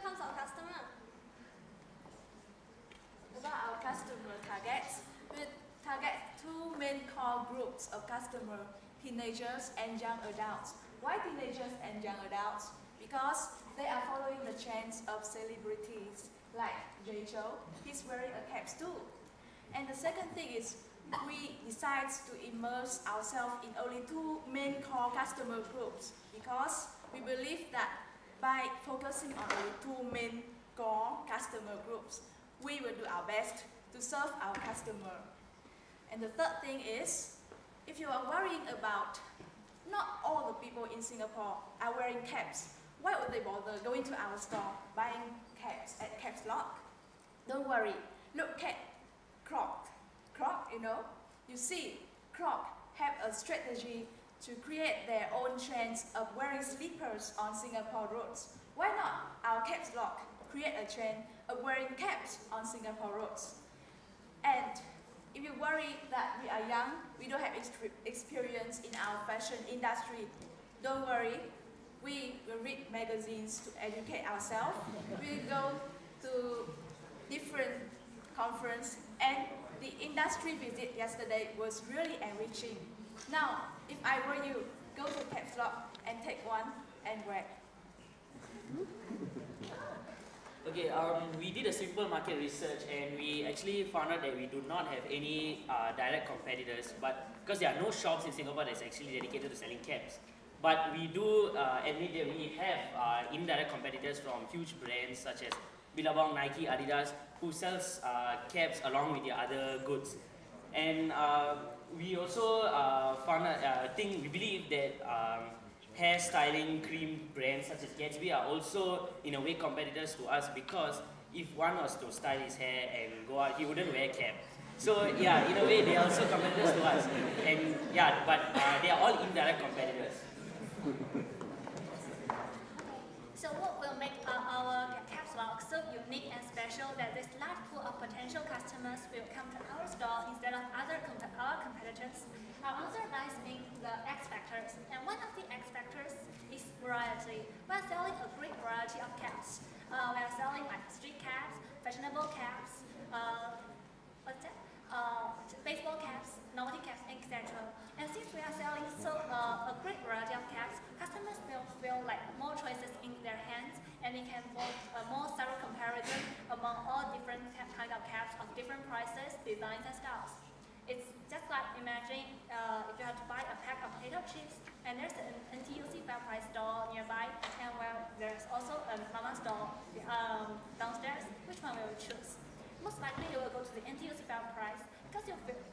comes our customer. About our customer targets, we target two main core groups of customers, teenagers and young adults. Why teenagers and young adults? Because they are following the trends of celebrities like Jay Chou. He's wearing a cap too. And the second thing is we decide to immerse ourselves in only two main core customer groups because we believe that by focusing on only two main core customer groups, we will do our best to serve our customer. And the third thing is, if you are worrying about not all the people in Singapore are wearing caps, why would they bother going to our store buying caps at Caps Lock? Don't worry, look at Croc. Croc, you know, you see, Croc have a strategy to create their own trends of wearing slippers on Singapore roads. Why not our Caps Lock create a trend of wearing caps on Singapore roads? And if you worry that we are young, we don't have experience in our fashion industry, don't worry. We will read magazines to educate ourselves. We will go to different conferences, and the industry visit yesterday was really enriching. Now, if I were you, go to Caps Lock and take one and wear. Okay, we did a simple market research and we actually found out that we do not have any direct competitors, but because there are no shops in Singapore that's actually dedicated to selling caps. But we do admit that we have indirect competitors from huge brands such as Billabong, Nike, Adidas, who sells caps along with the other goods. And we also we believe that hairstyling cream brands such as Gatsby are also in a way competitors to us, because if one was to style his hair and go out, he wouldn't wear a cap. So yeah, in a way they are also competitors to us. And yeah, but they are all indirect competitors. So what will make our Caps Lock so unique and special that this large pool of potential customers will come to our store instead of our competitors? Our answer lies in the X factors, and one of the X factors is variety. We are selling a great variety of caps. We are selling like street caps, fashionable caps, baseball caps, novelty caps, etc. And since we are selling a great variety of caps, customers will feel like more choices in their hands, and they can make a more thorough comparison among all different kind of caps of different prices, designs, and styles. It's just like imagine if you have to buy a pack of potato chips and there's an NTUC Fair Price store nearby, and there's also a mama store downstairs. Which one will you choose? Most likely you will go to the NTUC Fair Price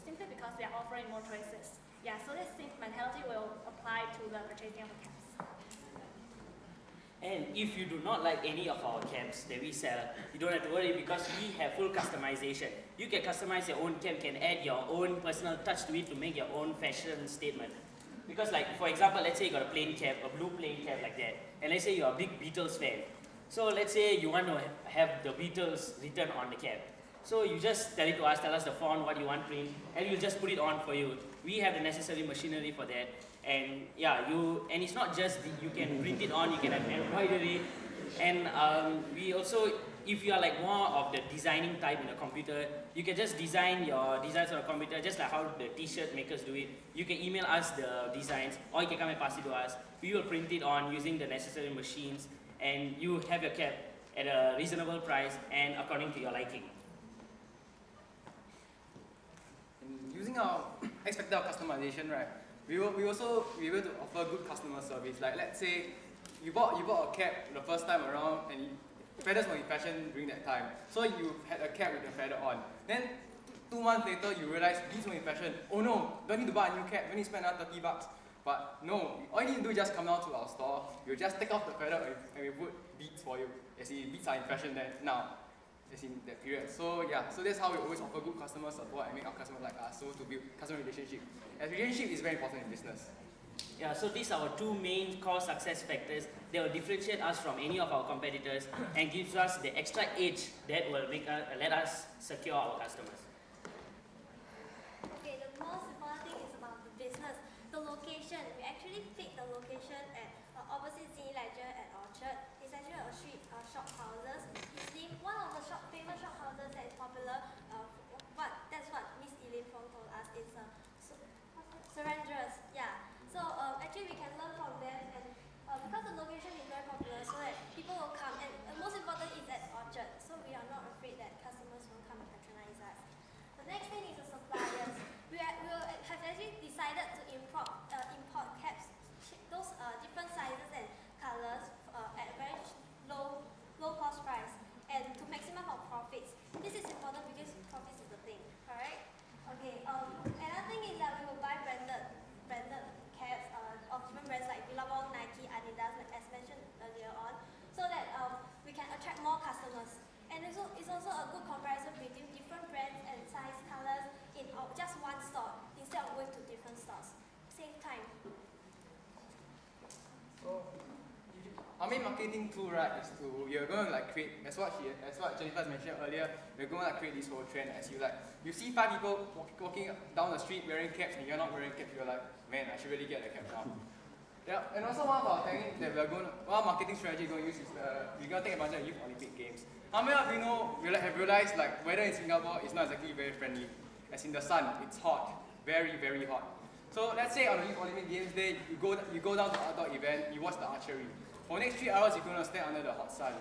simply because they are offering more choices. Yeah, so this mentality will apply to the purchasing of the caps. And if you do not like any of our caps that we sell, you don't have to worry because we have full customization. You can customize your own cap, you can add your own personal touch to it to make your own fashion statement. Because like, for example, let's say you got a plain cap, a blue plain cap like that, and let's say you're a big Beatles fan. So let's say you want to have the Beatles written on the cap. So you just tell it to us, tell us the font, what you want print, and we'll just put it on for you. We have the necessary machinery for that. And yeah, and it's not just you can print it on, you can have embroidery. And we also, if you are like more of the designing type in a computer, you can just design your designs on a computer just like how the t-shirt makers do it. You can email us the designs, or you can come and pass it to us. We will print it on using the necessary machines, and you have your cap at a reasonable price and according to your liking. Using our X factor of customization, right, we will also be able to offer good customer service. Like let's say you bought a cap the first time around and feathers were in fashion during that time. So you had a cap with a feather on. Then 2 months later you realize these were in fashion. Oh no, don't need to buy a new cap, don't need to spend another 30 bucks. But no, all you need to do is just come down to our store, you just take off the feather and we put beads for you. As in beads are in fashion there now. As in that period. So yeah, so that's how we always offer good customer support and make our customers like us, so to build customer relationship. And relationship is very important in business. Yeah, so these are our two main core success factors that will differentiate us from any of our competitors and gives us the extra edge that will let us secure our customers. Okay, the most important thing is about the business. The location. We actually picked the location at opposite Z Ledger at Orchard. It's actually a shop house. marketing tool, right, is you're going to like create, as what Jennifer mentioned earlier, we're going to like create this whole trend as you see 5 people walking down the street wearing caps and you're not wearing caps, you're like, man, I should really get a cap now. Yeah, and also one of our techniques that one marketing strategy we're going to use is we're going to take advantage of Youth Olympic Games. How many of you know, have realized like weather in Singapore is not exactly very friendly, as in the sun, it's hot, very, very hot. So let's say on the Youth Olympic Games day, you go down to outdoor event, you watch the archery. For the next 3 hours, you're going to stand under the hot sun.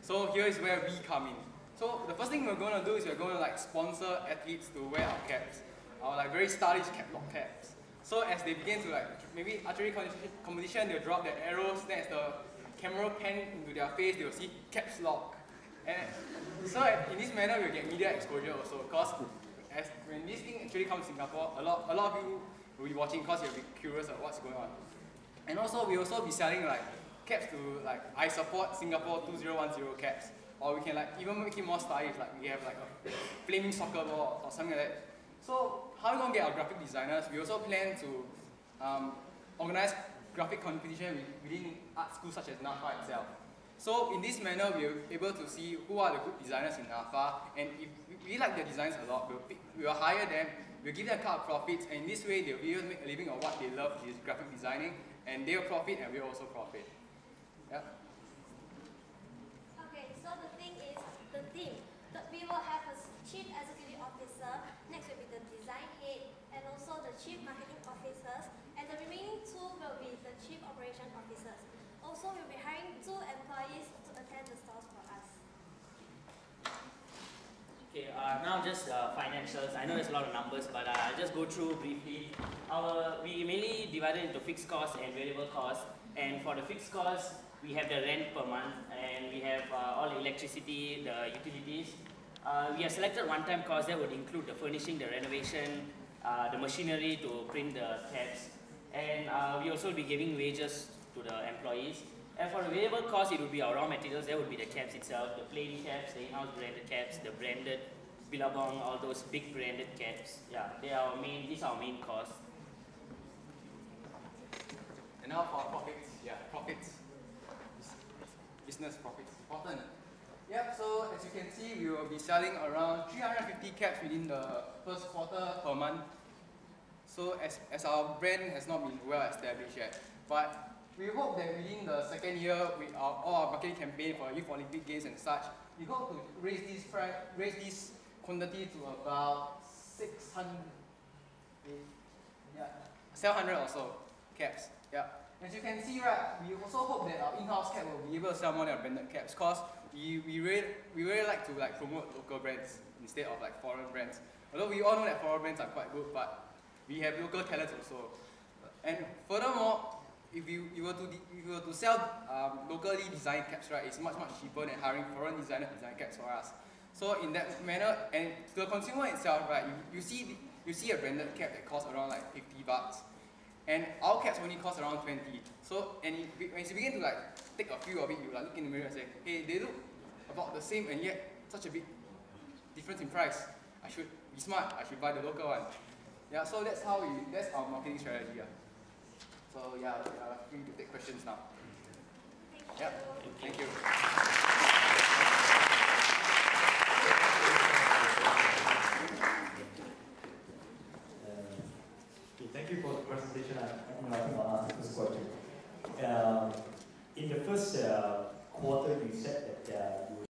So here is where we come in. So the first thing we're going to do is we're going to like sponsor athletes to wear our caps, our like very stylish cap lock caps. So as they begin to like maybe archery competition, they'll drop their arrows. Then as the camera pan into their face, they'll see caps lock. And so in this manner, we'll get media exposure also. Because when this thing actually comes to Singapore, a lot of you will be watching because you'll be curious of what's going on. And also, we also be selling like caps to like I support Singapore 2010 caps, or we can like even make it more stylish, like we have like a flaming soccer ball or something like that. So how are we gonna get our graphic designers? We also plan to organize graphic competition within art schools such as NAFA itself. So in this manner, we're able to see who are the good designers in NAFA, and if we like their designs a lot, we'll hire them, we'll give them a cut of profits, and in this way they'll be able to make a living of what they love, which is graphic designing, and they'll profit and we'll also profit. Yeah. Okay, so the thing is, the team. We will have a chief executive officer, next will be the design head, and also the chief marketing officers, and the remaining 2 will be the chief operation officers. Also, we'll be hiring 2 employees to attend the stores for us. Okay, now just financials. I know there's a lot of numbers, but I'll just go through briefly. We mainly divided into fixed costs and variable costs. And for the fixed costs, we have the rent per month, and we have all the electricity, the utilities. We have selected one-time costs that would include the furnishing, the renovation, the machinery to print the caps, and we also will be giving wages to the employees. And for the variable cost, it would be our raw materials. That would be the caps itself, the plain caps, the in-house branded caps, the branded Billabong, all those big branded caps. Yeah, these are our main costs. And now for profits, profits. Business profits, important. Yep, so as you can see, we will be selling around 350 caps within the first quarter per month. So as our brand has not been well established yet, but we hope that within the second year, with all our marketing campaign for Youth Olympic Games and such, we hope to raise this quantity to about 700 or so caps. Yeah. As you can see, right, we also hope that our in-house cap will be able to sell more than our branded caps, because we really like to like promote local brands instead of like foreign brands. Although we all know that foreign brands are quite good, but we have local talents also. And furthermore, if you were to sell locally designed caps, right, it's much cheaper than hiring foreign designers to design caps for us. So in that manner, and to the consumer itself, right, you see a branded cap that costs around like $50, and our caps only cost around 20. So when you begin to like take a few of it, you like look in the mirror and say, hey, they look about the same, and yet such a big difference in price. I should be smart. I should buy the local one. Yeah. So that's our marketing strategy. Yeah. So yeah, free to take questions now. Thank you. Yeah. Thank you. Thank you for the presentation. I'm going to ask this question. In the first quarter, you said that